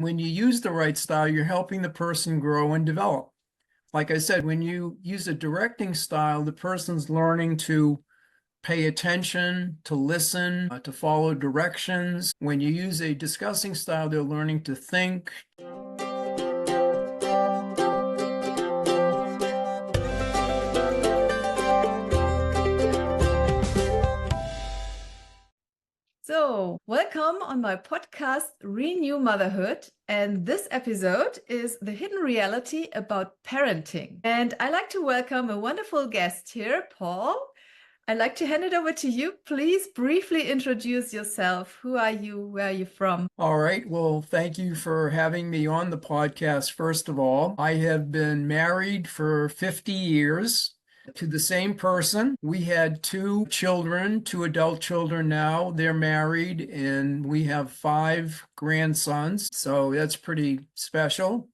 When you use the right style, you're helping the person grow and develop. Like I said, when you use a directing style, the person's learning to pay attention, to listen, to follow directions. When you use a discussing style, they're learning to think. So, welcome on my podcast, Renew Motherhood. And this episode is the hidden reality about parenting. And I like to welcome a wonderful guest here, Paul. I'd like to hand it over to you. Please briefly introduce yourself. Who are you? Where are you from? All right. Well, thank you for having me on the podcast. First of all, I have been married for 50 years to the same person. We had two children, two adult children now. They're married, and we have 5 grandsons. So that's pretty special.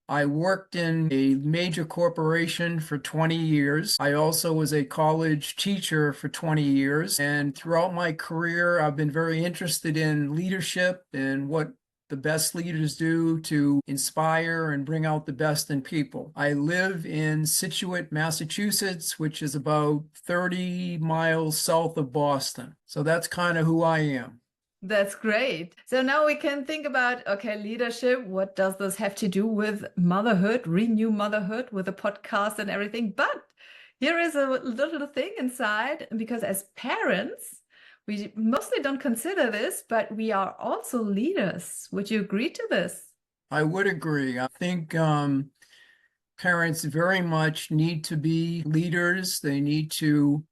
I worked in a major corporation for 20 years. I also was a college teacher for 20 years. And throughout my career, I've been very interested in leadership and what the best leaders do to inspire and bring out the best in people. I live in Scituate, Massachusetts, which is about 30 miles south of Boston. So that's kind of who I am. That's great. So now we can think about, okay, leadership. What does this have to do with motherhood, Renew Motherhood, with a podcast and everything? But here is a little thing inside, because as parents, we mostly don't consider this, but we are also leaders. Would you agree to this? I would agree. I think parents very much need to be leaders. They need to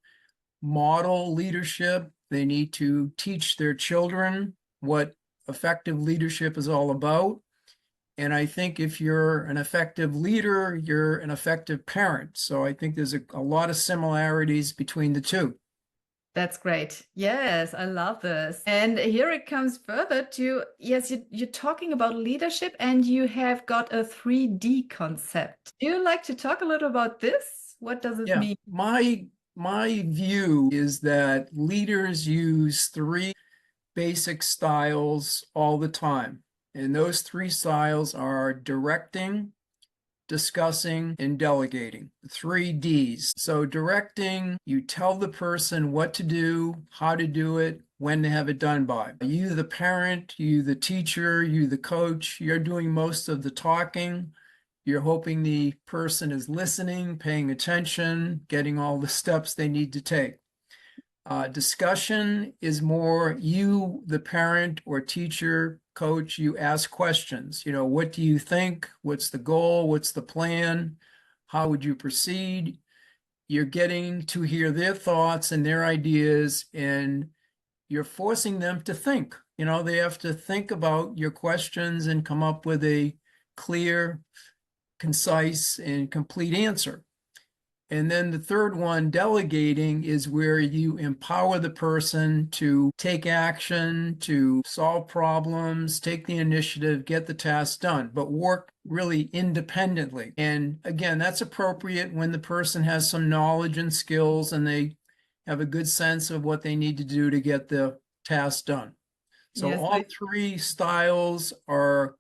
model leadership. They need to teach their children what effective leadership is all about. And I think if you're an effective leader, you're an effective parent. So I think there's a lot of similarities between the two. That's great. Yes, I love this. And here it comes further to, yes, you're talking about leadership and you have got a 3D concept. Do you like to talk a little about this? What does it mean? My view is that leaders use 3 basic styles all the time. And those 3 styles are directing, discussing, and delegating. 3 Ds. So directing, you tell the person what to do, how to do it, when to have it done by. You, the parent, you, the teacher, you, the coach, you're doing most of the talking. You're hoping the person is listening, paying attention, getting all the steps they need to take. Discussion is more you, the parent or teacher, coach, you ask questions. What do you think? What's the goal? What's the plan? How would you proceed? You're getting to hear their thoughts and their ideas, and you're forcing them to think. They have to think about your questions and come up with a clear, concise, and complete answer. And then the third one, delegating, is where you empower the person to take action, to solve problems, take the initiative, get the task done, but work really independently. And again, that's appropriate when the person has some knowledge and skills and they have a good sense of what they need to do to get the task done. So Yes, all 3 styles are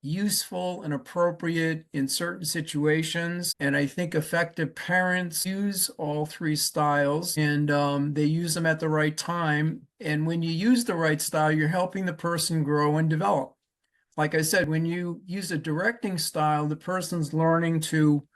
useful and appropriate in certain situations. And I think effective parents use all 3 styles, and they use them at the right time. And when you use the right style, you're helping the person grow and develop. Like I said, when you use a directing style, the person's learning to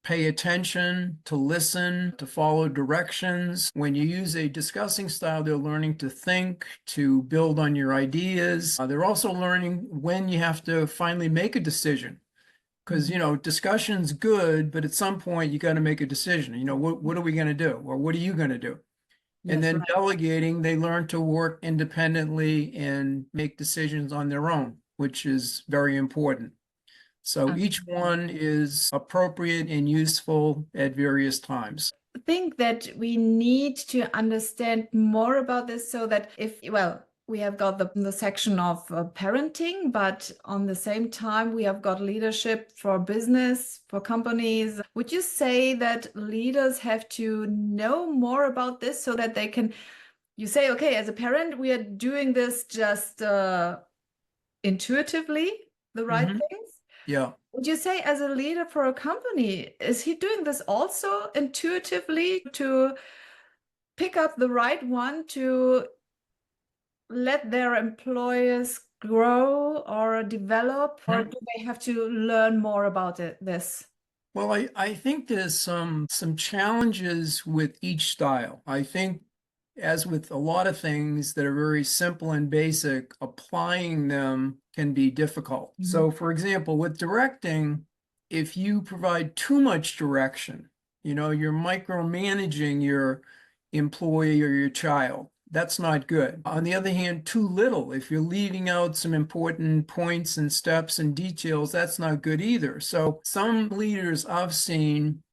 pay attention, to listen, to follow directions. When you use a discussing style, they're learning to think, to build on your ideas. They're also learning when you have to finally make a decision. Because, discussion's good, but at some point you got to make a decision. What are we going to do? Or what are you going to do? And then delegating, they learn to work independently and make decisions on their own, which is very important. So each one is appropriate and useful at various times. I think that we need to understand more about this so that we have got the section of parenting, but on the same time, we have got leadership for business, for companies. Would you say that leaders have to know more about this so that they can, you say, okay, as a parent, we are doing this just intuitively the right Mhm. things. Yeah. Would you say, as a leader for a company, is he doing this also intuitively to pick up the right one to let their employees grow or develop, or Mhm. do they have to learn more about this? Well, I think there's some challenges with each style. I think, as with a lot of things that are very simple and basic, applying them can be difficult. Mhm. So, for example, with directing, if you provide too much direction, you're micromanaging your employee or your child. That's not good. On the other hand, too little. If you're leaving out some important points and steps and details, that's not good either. So some leaders I've seen,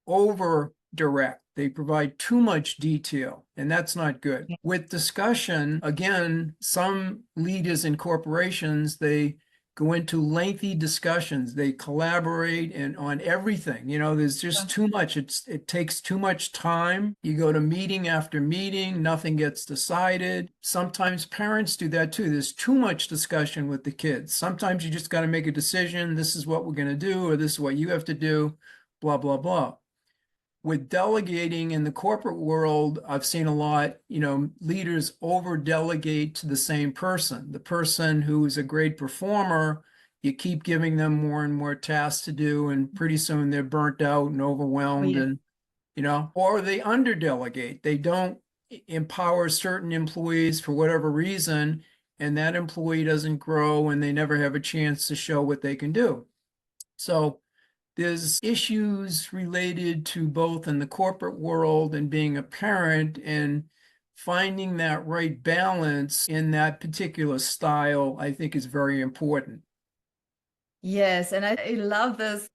over direct. They provide too much detail, and that's not good. With discussion, again, some leaders in corporations, they go into lengthy discussions. They collaborate and on everything. There's just too much. It takes too much time. You go to meeting after meeting, nothing gets decided. Sometimes parents do that too. There's too much discussion with the kids. Sometimes you just got to make a decision. This is what we're going to do, or this is what you have to do, blah, blah, blah. With delegating in the corporate world, I've seen a lot, leaders over delegate to the same person. The person who is a great performer, you keep giving them more and more tasks to do, and pretty soon they're burnt out and Oh, overwhelmed, yes. and, or they under delegate. They don't empower certain employees for whatever reason, and that employee doesn't grow and they never have a chance to show what they can do. So, there's issues related to both in the corporate world and being a parent, and finding that right balance in that particular style, I think, is very important. Yes, and I love this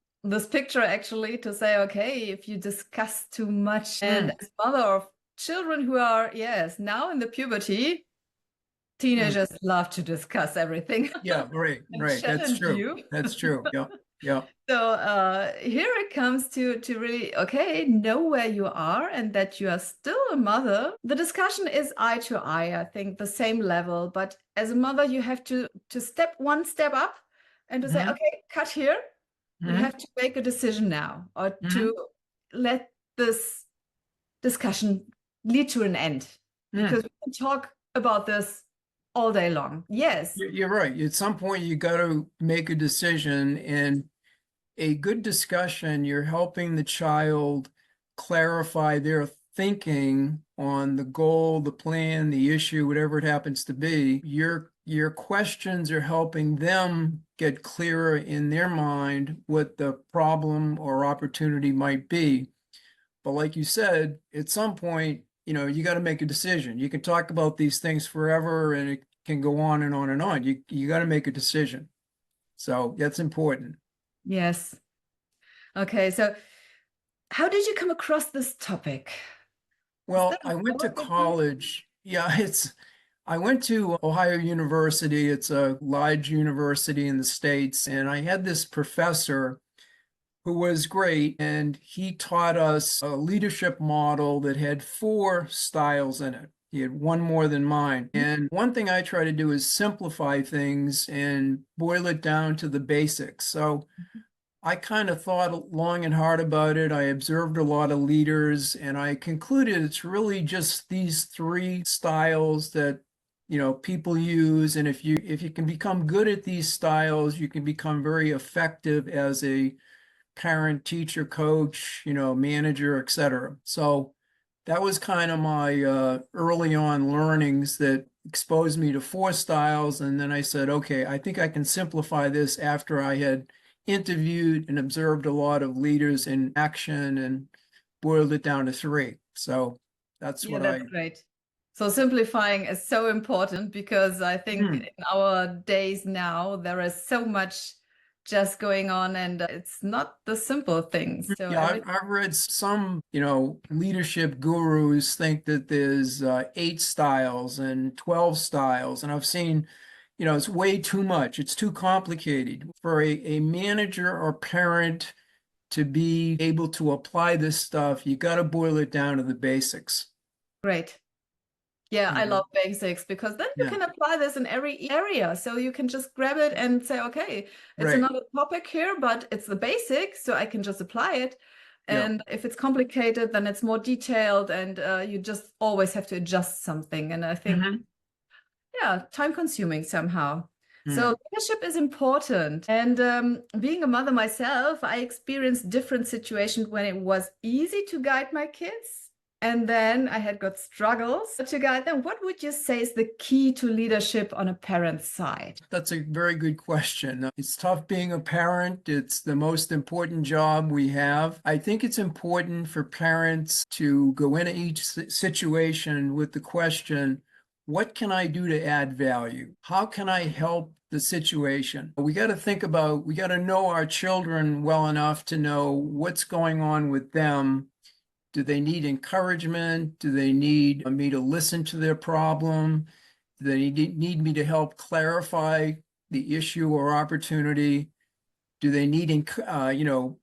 picture actually, to say, okay, if you discuss too much, and Mm, as mother of children who are, yes, now in the puberty, mm. teenagers love to discuss everything Yeah, right, and right. That's challenge true. you. That's true. Yeah, yeah. So here it comes to really, okay, know where you are and that you are still a mother. The discussion is eye to eye, I think, the same level. But as a mother, you have to step one step up and to say, Hmm. okay, cut here. We Hmm. have to make a decision now, or to Hmm. let this discussion lead to an end, Hmm. because we can talk about this all day long. Yes. You're right. At some point, you got to make a decision, and a good discussion, you're helping the child clarify their thinking on the goal, the plan, the issue, whatever it happens to be. Your questions are helping them get clearer in their mind what the problem or opportunity might be. But like you said, at some point, you got to make a decision. You can talk about these things forever and it can go on and on and on. You got to make a decision. So that's important. Yes. Okay. So how did you come across this topic? Is that Well, a I went to book that you? college. Yeah, I went to Ohio University. It's a large university in the States. And I had this professor who was great. And he taught us a leadership model that had four styles in it. He had one more than mine. And one thing I try to do is simplify things and boil it down to the basics. So I kind of thought long and hard about it. I observed a lot of leaders, and I concluded it's really just these three styles that, people use. And if you can become good at these styles, you can become very effective as a parent, teacher, coach, manager, etc. So that was kind of my early on learnings that exposed me to four styles. And then I said, okay, I think I can simplify this after I had interviewed and observed a lot of leaders in action and boiled it down to three. So that's Yeah, what that's I. great. So simplifying is so important, because I think Hmm. in our days now, there is so much just going on, and it's not the simple things. So Yeah, everything. I've read some, leadership gurus think that there's 8 styles and 12 styles. And I've seen, it's way too much. It's too complicated. For a manager or parent to be able to apply this stuff, you got to boil it down to the basics. Great. Yeah, you I know? love basics because then you Yeah, can apply this in every area. So you can just grab it and say, okay, it's right. another topic here, but it's the basics, so I can just apply it. Yeah. And if it's complicated, then it's more detailed, and you just always have to adjust something. And I think, Hmm. yeah, time consuming somehow. Mm. So leadership is important. And being a mother myself, I experienced different situations when it was easy to guide my kids. And then I had got struggles to guide them. What would you say is the key to leadership on a parent's side? That's a very good question. It's tough being a parent. It's the most important job we have. I think it's important for parents to go into each situation with the question, what can I do to add value? How can I help the situation? We got to think about, we got to know our children well enough to know what's going on with them. Do they need encouragement? Do they need me to listen to their problem? Do they need me to help clarify the issue or opportunity? Do they need,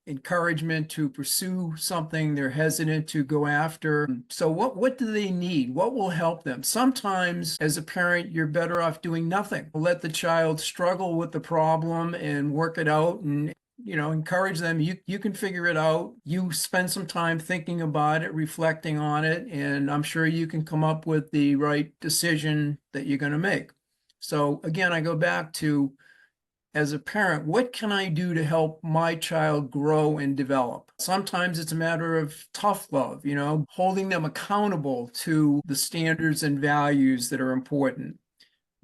encouragement to pursue something they're hesitant to go after? So what do they need? What will help them? Sometimes as a parent, you're better off doing nothing. Let the child struggle with the problem and work it out and encourage them. You can figure it out. You spend some time thinking about it, reflecting on it, and I'm sure you can come up with the right decision that you're going to make. So again, I go back to, as a parent, what can I do to help my child grow and develop? Sometimes it's a matter of tough love, holding them accountable to the standards and values that are important.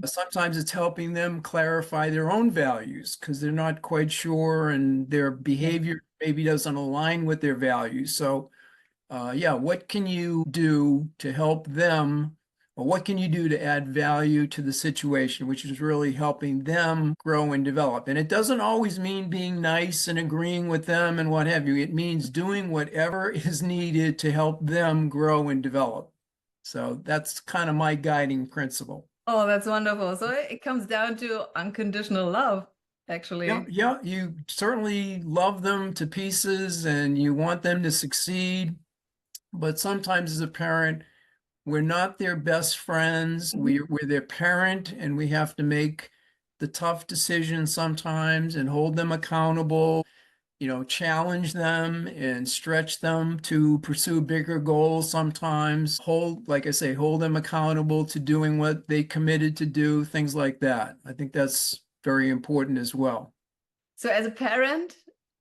Sometimes it's helping them clarify their own values because they're not quite sure and their behavior maybe doesn't align with their values. So, yeah, what can you do to help them, or what can you do to add value to the situation, which is really helping them grow and develop? And it doesn't always mean being nice and agreeing with them and what have you. It means doing whatever is needed to help them grow and develop. So that's kind of my guiding principle. Oh, that's wonderful. So it comes down to unconditional love, Yeah, actually. yeah, you certainly love them to pieces and you want them to succeed. But sometimes as a parent, we're not their best friends. Mhm. We're their parent and we have to make the tough decisions sometimes and hold them accountable, challenge them and stretch them to pursue bigger goals sometimes. Like I say, hold them accountable to doing what they committed to do, things like that. I think that's very important as well. So as a parent,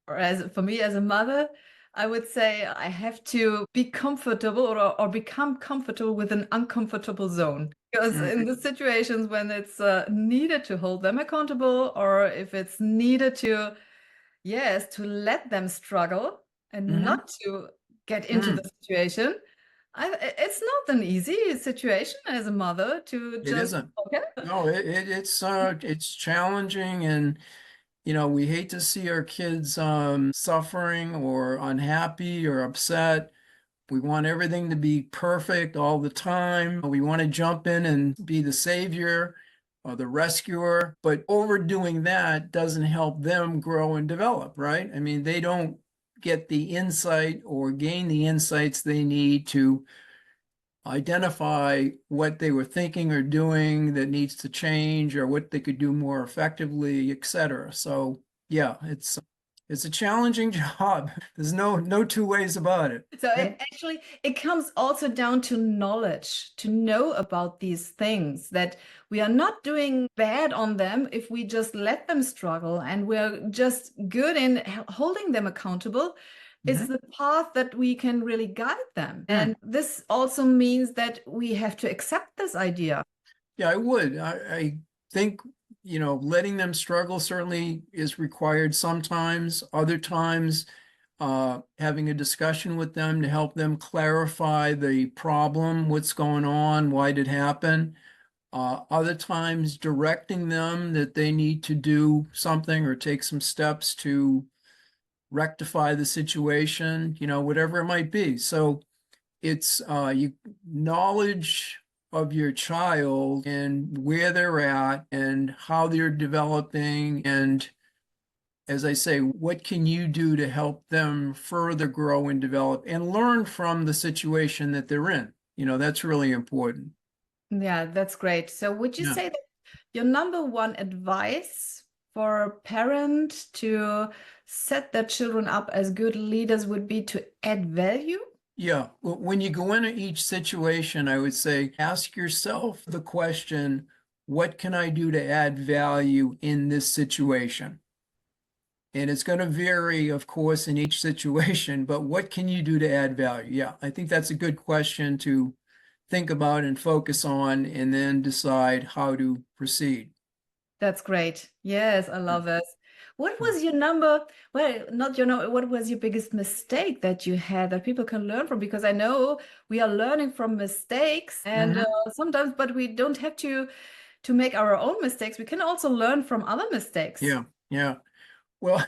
or as for me as a mother, I would say I have to be comfortable or become comfortable with an uncomfortable zone. Because in Mhm. the situations when it's needed to hold them accountable, or if it's needed to, yes, to let them struggle and Mhm. not to get into the Mm. situation, it's not an easy situation as a mother to It just, isn't. okay. No, it's challenging and we hate to see our kids suffering or unhappy or upset. We want everything to be perfect all the time. We want to jump in and be the savior or the rescuer, but overdoing that doesn't help them grow and develop, right? I mean, they don't get the insight or gain the insights they need to identify what they were thinking or doing that needs to change or what they could do more effectively, et cetera. So yeah, it's a challenging job. There's no two ways about it. So And it comes also down to knowledge, to know about these things, that we are not doing bad on them if we just let them struggle and we're just good in holding them accountable. It's Mhm. the path that we can really guide them. Mm. And this also means that we have to accept this idea. Yeah, I would. I think, letting them struggle certainly is required sometimes. Other times, having a discussion with them to help them clarify the problem, what's going on, why did it happen. Other times, directing them that they need to do something or take some steps to rectify the situation, whatever it might be. So it's you knowledge of your child and where they're at and how they're developing and, as I say, what can you do to help them further grow and develop and learn from the situation that they're in? That's really important. Yeah, that's great. So would you Yeah. say that your number one advice for a parent to set their children up as good leaders would be to add value? Yeah. When you go into each situation, I would say ask yourself the question, what can I do to add value in this situation? And it's going to vary, of course, in each situation, but what can you do to add value? Yeah, I think that's a good question to think about and focus on, and then decide how to proceed. That's great. Yes, I love it. What was your number, well, not your number, what was your biggest mistake that you had that people can learn from? Because I know we are learning from mistakes and Mhm. sometimes, but we don't have to make our own mistakes. We can also learn from other mistakes. Yeah, yeah. Well,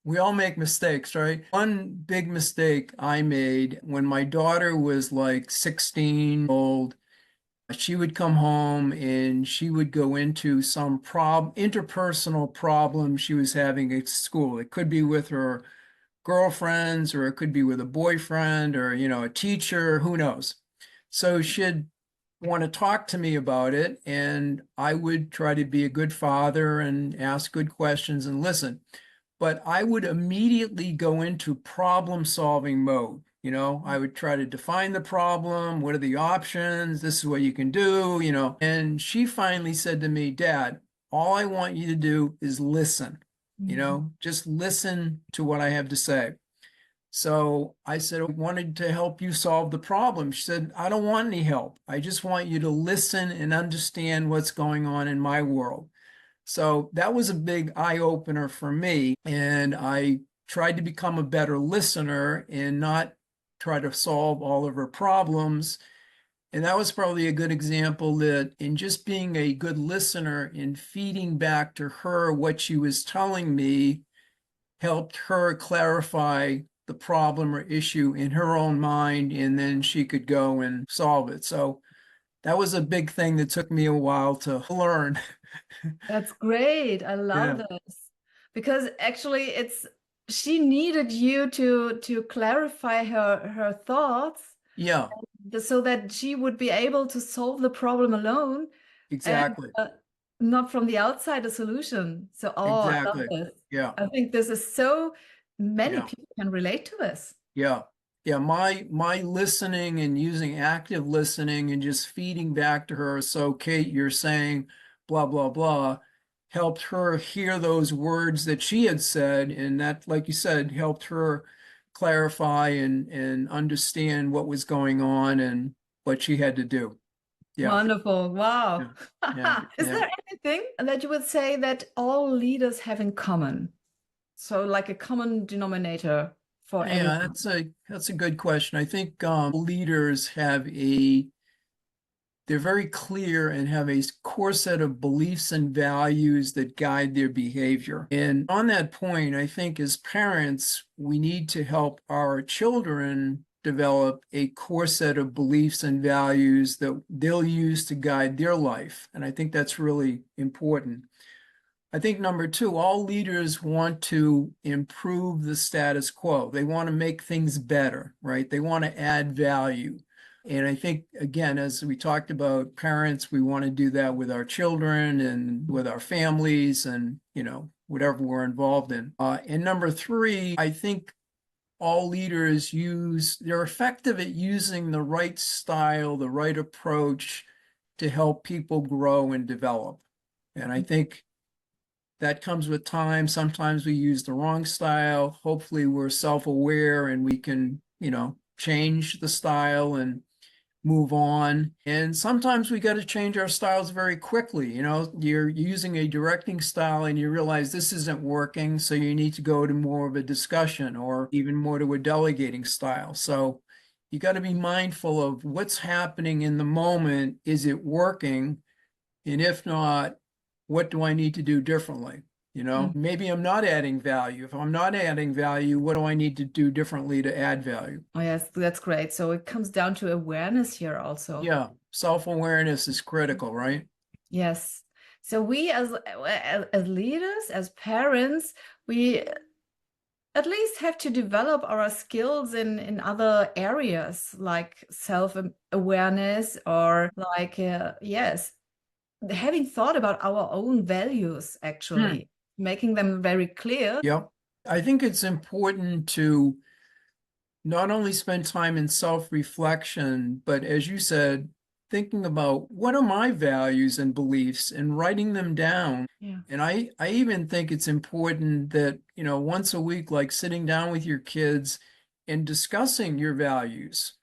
we all make mistakes, right? One big mistake I made when my daughter was like 16 old, she would come home and she would go into some interpersonal problem she was having at school. It could be with her girlfriends, or it could be with a boyfriend, or, a teacher, who knows. So she'd want to talk to me about it, and I would try to be a good father and ask good questions and listen. But I would immediately go into problem solving mode. I would try to define the problem. What are the options? This is what you can do. And she finally said to me, Dad, all I want you to do is listen, Mhm. just listen to what I have to say. So I said, I wanted to help you solve the problem. She said, I don't want any help. I just want you to listen and understand what's going on in my world. So that was a big eye opener for me. And I tried to become a better listener and not try to solve all of her problems. And that was probably a good example that in just being a good listener and feeding back to her what she was telling me helped her clarify the problem or issue in her own mind, and then she could go and solve it. So that was a big thing that took me a while to learn. That's great. I love Yeah. this because actually it's she needed you to clarify her thoughts Yeah, so that she would be able to solve the problem alone and exactly. not from the outside a solution. So, oh, I love Exactly. this. Yeah. I think this is so many Yeah. people can relate to this. Yeah. Yeah. My listening and using active listening and just feeding back to her. So, Kate, you're saying blah, blah, blah, helped her hear those words that she had said. And that, like you said, helped her clarify and understand what was going on and what she had to do. Yeah. Wonderful. Wow. Yeah. Yeah. Is Yeah. there anything that you would say that all leaders have in common? So, like a common denominator for Yeah, everyone. that's a good question. I think leaders they're very clear and have a core set of beliefs and values that guide their behavior. And on that point, I think as parents, we need to help our children develop a core set of beliefs and values that they'll use to guide their life. And I think that's really important. I think number two, all leaders want to improve the status quo. They want to make things better, right? They want to add value. And I think, again, as we talked about parents, we want to do that with our children and with our families and, whatever we're involved in. And number three, I think all leaders they're effective at using the right style, the right approach to help people grow and develop. And I think that comes with time. Sometimes we use the wrong style. Hopefully, we're self-aware and we can, change the style and move on. And sometimes we got to change our styles very quickly. You're using a directing style and you realize this isn't working, so you need to go to more of a discussion or even more to a delegating style. So you got to be mindful of what's happening in the moment. Is it working? And if not, what do I need to do differently? Maybe I'm not adding value. If I'm not adding value, what do I need to do differently to add value? Oh, yes, that's great. So it comes down to awareness here also. Yeah, self-awareness is critical, right? Yes. So we as leaders, as parents, we at least have to develop our skills in other areas like self-awareness or like yes, having thought about our own values, Hmm. actually making them very clear. Yep. I think it's important to not only spend time in self-reflection, but as you said, thinking about what are my values and beliefs and writing them down. Yeah. And I even think it's important that, once a week, like sitting down with your kids and discussing your values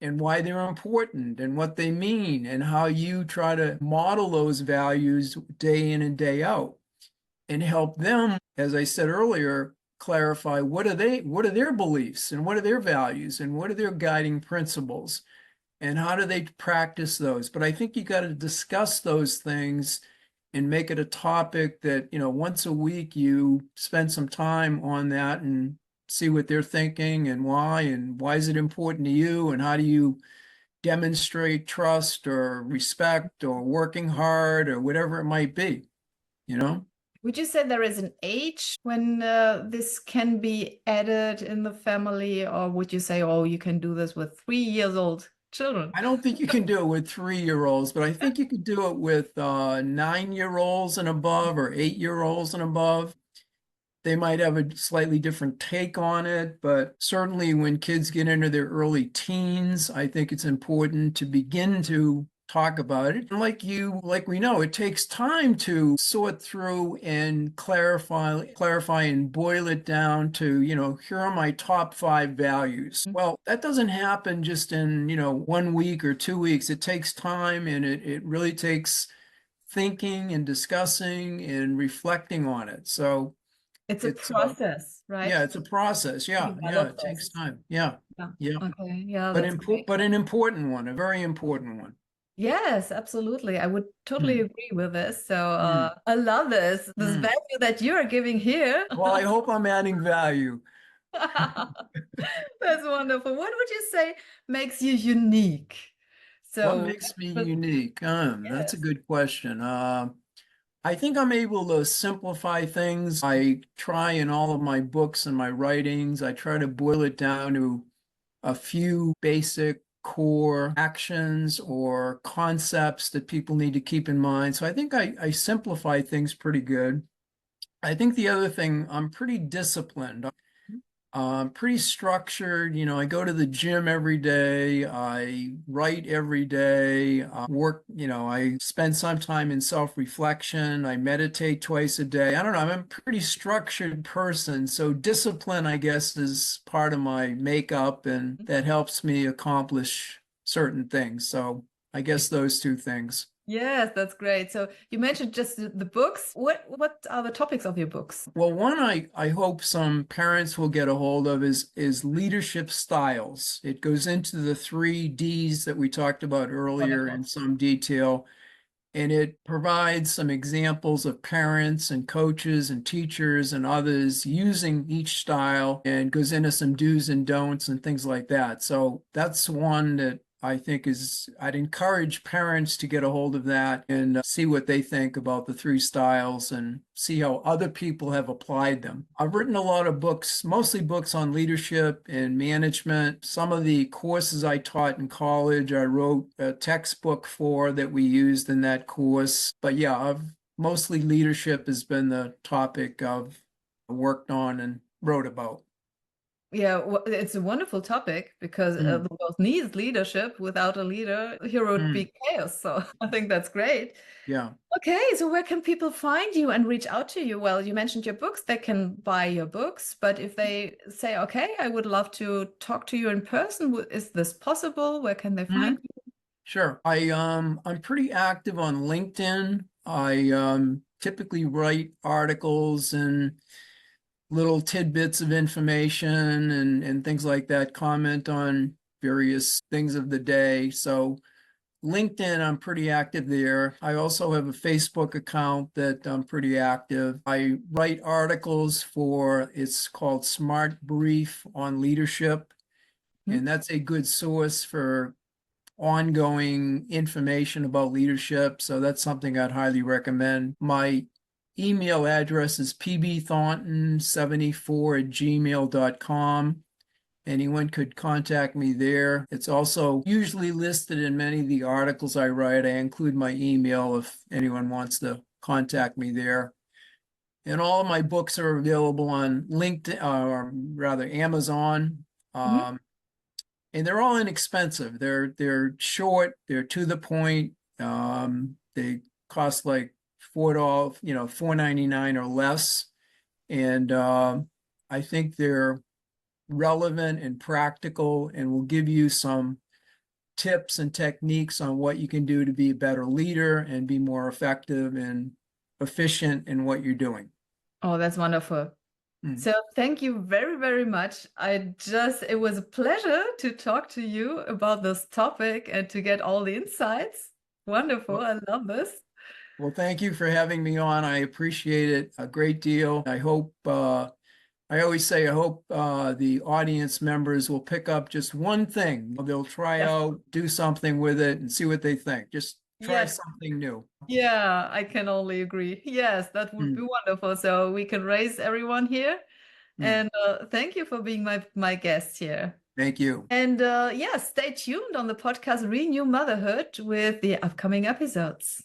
and why they're important and what they mean and how you try to model those values day in and day out and help them, as I said earlier, clarify what are their beliefs and what are their values and what are their guiding principles and how do they practice those. But I think you got to discuss those things and make it a topic that, once a week you spend some time on that and see what they're thinking and why is it important to you and how do you demonstrate trust or respect or working hard or whatever it might be, you know? Would you say there is an age when this can be added in the family, or would you say, oh, you can do this with 3 years old children? I don't think you can do it with 3-year-olds, but I think you could do it with 9-year-olds and above or 8-year-olds and above. They might have a slightly different take on it, but certainly when kids get into their early teens, I think it's important to begin to talk about it. And like we know, it takes time to sort through and clarify and boil it down to, here are my top 5 values. Well, that doesn't happen just in, 1 week or 2 weeks. It takes time and it really takes thinking and discussing and reflecting on it. So It's a it's process, right? yeah, it's a process. To Yeah, develop it takes this. time. Yeah, Yeah. yeah. Okay. Yeah, But that's great. an important one, a very important one. Yes, absolutely. I would totally Hmm. agree with this. So Hmm. I love this Hmm. value that you are giving here. Well, I hope I'm adding value. That's wonderful. What would you say makes you unique? What So, makes me but unique? That's a yes. good question. I think I'm able to simplify things. I try in all of my books and my writings, I try to boil it down to a few basic core actions or concepts that people need to keep in mind. So I think I simplify things pretty good. I think the other thing, I'm pretty disciplined. Pretty structured. I go to the gym every day. I write every day. Work, I spend some time in self-reflection. I meditate twice a day. I don't know. I'm a pretty structured person. So discipline, I guess, is part of my makeup, and that helps me accomplish certain things. So I guess those two things. Yes, that's great. So you mentioned just the books. What are the topics of your books? Well, one I hope some parents will get a hold of is leadership styles. It goes into the 3 Ds that we talked about earlier in Wonderful. some detail, and it provides some examples of parents and coaches and teachers and others using each style and goes into some do's and don'ts and things like that. So that's one that I think I'd encourage parents to get a hold of that and see what they think about the 3 styles and see how other people have applied them. I've written a lot of books, mostly books on leadership and management. Some of the courses I taught in college, I wrote a textbook for that we used in that course. But yeah, mostly leadership has been the topic I've worked on and wrote about. Yeah, it's a wonderful topic because Mm, the world needs leadership. Without a leader, here would mm, be chaos. So I think that's great. yeah. Okay, so where can people find you and reach out to you? Well, you mentioned your books, they can buy your books, but if they say, okay, I would love to talk to you in person, is this possible? Where can they find Mhm. you? Sure. I'm pretty active on LinkedIn. I typically write articles and little tidbits of information and things like that, comment on various things of the day. So LinkedIn, I'm pretty active there. I also have a Facebook account that I'm pretty active. I write articles it's called Smart Brief on Leadership, Hmm? and that's a good source for ongoing information about leadership. So that's something I'd highly recommend. My email address is pbthornton74@gmail.com. Anyone could contact me there. It's also usually listed in many of the articles I write. I include my email if anyone wants to contact me there. And all of my books are available on LinkedIn, or rather Amazon. Mhm. And they're all inexpensive. They're short, they're to the point. They cost like $4, $4.99 or less. And I think they're relevant and practical and will give you some tips and techniques on what you can do to be a better leader and be more effective and efficient in what you're doing. Oh, that's wonderful. Mm. So thank you very, very much. It was a pleasure to talk to you about this topic and to get all the insights. Wonderful. Well, I love this. well, thank you for having me on. I appreciate it a great deal. I always say, I hope the audience members will pick up just one thing. They'll try Yes. out, do something with it and see what they think. Just try Yes. something new. Yeah, I can only agree. Yes, that would be Mm, wonderful. So we can raise everyone here. mm. And thank you for being my guest here. Thank you. And yeah, stay tuned on the podcast Renew Motherhood with the upcoming episodes.